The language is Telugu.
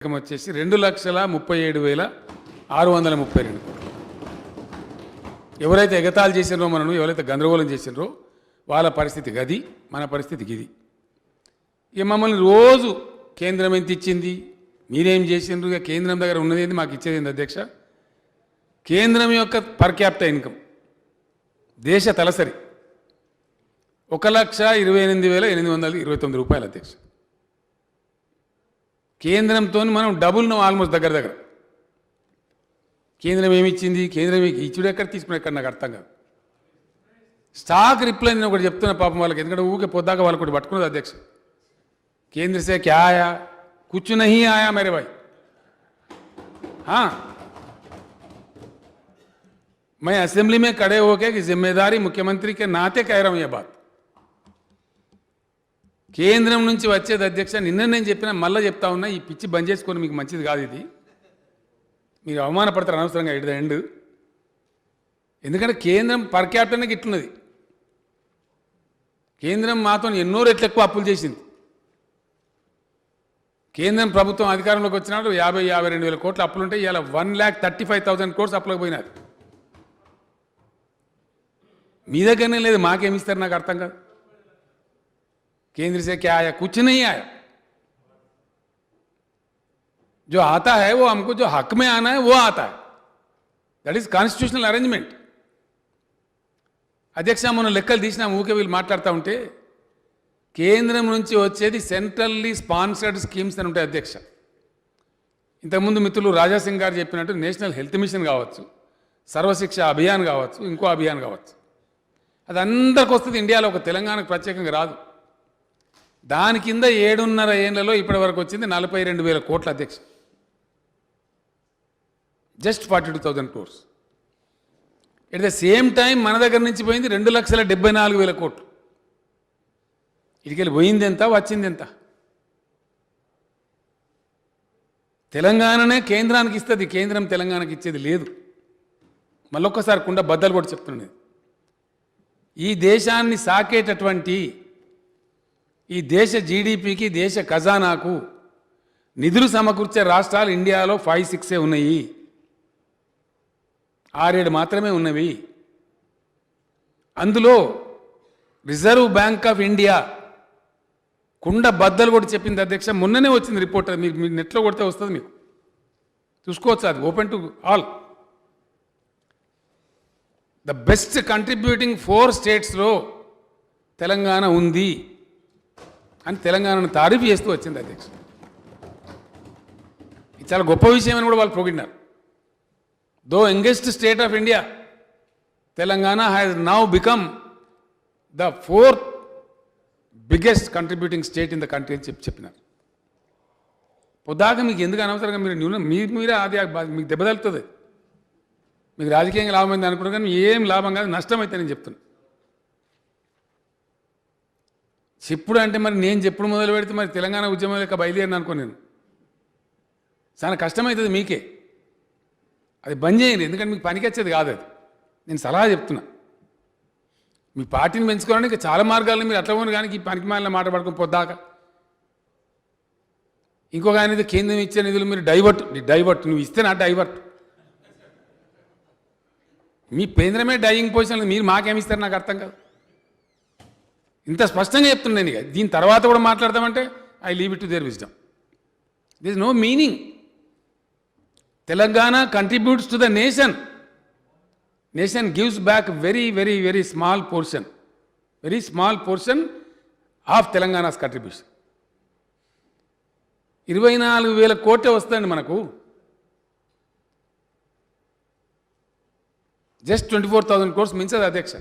వచ్చేసి 2,37,632 ఎవరైతే ఎగతాళి చేసినరో మనను ఎవరైతే గందరగోళం చేసినరో వాళ్ళ పరిస్థితి గది మన పరిస్థితి గిది. ఇక మమ్మల్ని రోజు కేంద్రం ఎంత ఇచ్చింది మీరేం చేసినారు ఇక కేంద్రం దగ్గర ఉన్నది ఏంది మాకు ఇచ్చేది ఏంది అధ్యక్ష. కేంద్రం యొక్క పర్ క్యాపిటల్ ఇన్కమ్ దేశ తలసరి 1,28,829 రూపాయలు అధ్యక్ష. కేంద్రంతో మనం డబుల్ను ఆల్మోస్ట్ దగ్గర దగ్గర. కేంద్రం ఏమి ఇచ్చింది కేంద్రం ఇచ్చుడు ఎక్కడ తీసుకుని ఎక్కడ నాకు అర్థం కాదు. స్టాక్ రిప్లై నేను ఒకటి చెప్తున్నా పాపం వాళ్ళకి, ఎందుకంటే ఊకే పొద్దాక వాళ్ళు ఒకటి పట్టుకున్నది అధ్యక్ష. केंद्र से क्या आया, कुछ नहीं आया मेरे भाई. हाँ, मैं असेंबली में खड़े होकर कि जिम्मेदारी मुख्यमंत्री के नाते कह रहा हूं यह बात. కేంద్రం నుంచి వచ్చేది అధ్యక్ష నిన్న నేను చెప్పిన మళ్ళీ చెప్తా ఉన్నా, ఈ పిచ్చి బంద్ చేసుకొని మీకు మంచిది కాదు ఇది. మీరు అవమానపడతారు అనవసరంగా ఇట్ ద ఎండ్. ఎందుకంటే కేంద్రం పర్ క్యాపిటల్కి ఇట్లున్నది. కేంద్రం మాతో ఎన్నో రెట్లు ఎక్కువ అప్పులు చేసింది. కేంద్రం ప్రభుత్వం అధికారంలోకి వచ్చినప్పుడు 52,000 కోట్ల అప్పులు ఉంటాయి. ఇలా 1,35,000 కోట్స్ అప్పులకు పోయినారు. మీ దగ్గరనే లేదు, మాకేమిస్తారు నాకు అర్థం కాదు. केंद्र से क्या आया, कुछ नहीं आया. जो आता है वो हमको जो हक में आना है वो आता है. That is constitutional arrangement. అధ్యక్ష మొన్న లెక్కలు తీసినా ఊకే వీళ్ళు మాట్లాడుతూ ఉంటే కేంద్రం నుంచి వచ్చేది సెంట్రల్లీ స్పాన్సర్డ్ స్కీమ్స్ అని ఉంటాయి అధ్యక్ష. ఇంతకుముందు మిత్రులు రాజాసింగ్ గారు చెప్పినట్టు నేషనల్ హెల్త్ మిషన్ కావచ్చు, సర్వశిక్ష అభియాన్ కావచ్చు, ఇంకో అభియాన్ కావచ్చు, అది అందరికి వస్తుంది. ఇండియాలో ఒక తెలంగాణకు ప్రత్యేకంగా రాదు. దాని కింద 7.5 ఏళ్లలో ఇప్పటి వరకు వచ్చింది 42,000 కోట్ల అధ్యక్ష. Just 42,000 crores. At the same time మన దగ్గర నుంచి పోయింది 2,74,000 కోట్లు. ఇటుకెళ్ళి పోయింది ఎంత, వచ్చింది ఎంత? తెలంగాణనే కేంద్రానికి ఇస్తుంది, కేంద్రం తెలంగాణకి ఇచ్చేది లేదు. మళ్ళొక్కసారి కుండ బద్దలు కూడా చెప్తున్నాను. ఈ దేశాన్ని సాకేటటువంటి ఈ దేశ జీడిపికి దేశ ఖజానాకు నిధులు సమకూర్చే రాష్ట్రాలు ఇండియాలో 5-6 ఉన్నాయి, 6-7 మాత్రమే ఉన్నవి. అందులో రిజర్వ్ బ్యాంక్ ఆఫ్ ఇండియా కుండ బద్దలు కూడా చెప్పింది అధ్యక్ష. మొన్ననే వచ్చింది రిపోర్ట్, మీరు నెట్లో కొడితే వస్తుంది, మీకు చూసుకోవచ్చు. అది open to all. The best contributing 4 స్టేట్స్లో తెలంగాణ ఉంది అని తెలంగాణను తారీఫ్ చేస్తూ వచ్చింది అధ్యక్ష. ఇది చాలా గొప్ప విషయం అని కూడా వాళ్ళు పొగిడినారు. The youngest state of India, Telangana has now become the 4th biggest contributing state in the country అని చెప్పినారు. పొద్దాక మీకు ఎందుకు అనవసరంగా మీరే అది మీకు దెబ్బతలుతుంది. మీకు రాజకీయంగా లాభమైంది అనుకుంటారు, కానీ ఏం లాభం కాదు, నష్టం అయితే నేను చెప్తున్నాను. చెప్పుడు అంటే మరి నేను చెప్పుడు మొదలు పెడితే మరి తెలంగాణ ఉద్యమం లెక్క బయలుదేరిన అనుకో, నేను చాలా కష్టమవుతుంది మీకే. అది బంద్ చేయండి, ఎందుకంటే మీకు పనికి వచ్చేది కాదు. అది నేను సలహా చెప్తున్నా. మీ పార్టీని పెంచుకోవడానికి చాలా మార్గాలను మీరు అట్లా పోను, కానీ ఈ పనికి మాలిన మాట పడుకుని పొద్దాక. ఇంకొక ఆయన కేంద్రం ఇచ్చే నిధులు మీరు డైవర్ట్ నువ్వు ఇస్తే నా డైవర్ట్. మీ కేంద్రమే డైయింగ్ పొజిషన్, మీరు మాకేమిస్తారు నాకు అర్థం కాదు. ఇంత స్పష్టంగా చెప్తున్నాను నేను. దీని తర్వాత కూడా మాట్లాడతామంటే I leave it to their wisdom. This is no meaning. Telangana contributes to the nation. Nation gives back very very very small portion of Telangana's contribution. 24,000 కోట్లే వస్తుందండి మనకు. జస్ట్ 24,000 crores మించదు అధ్యక్ష.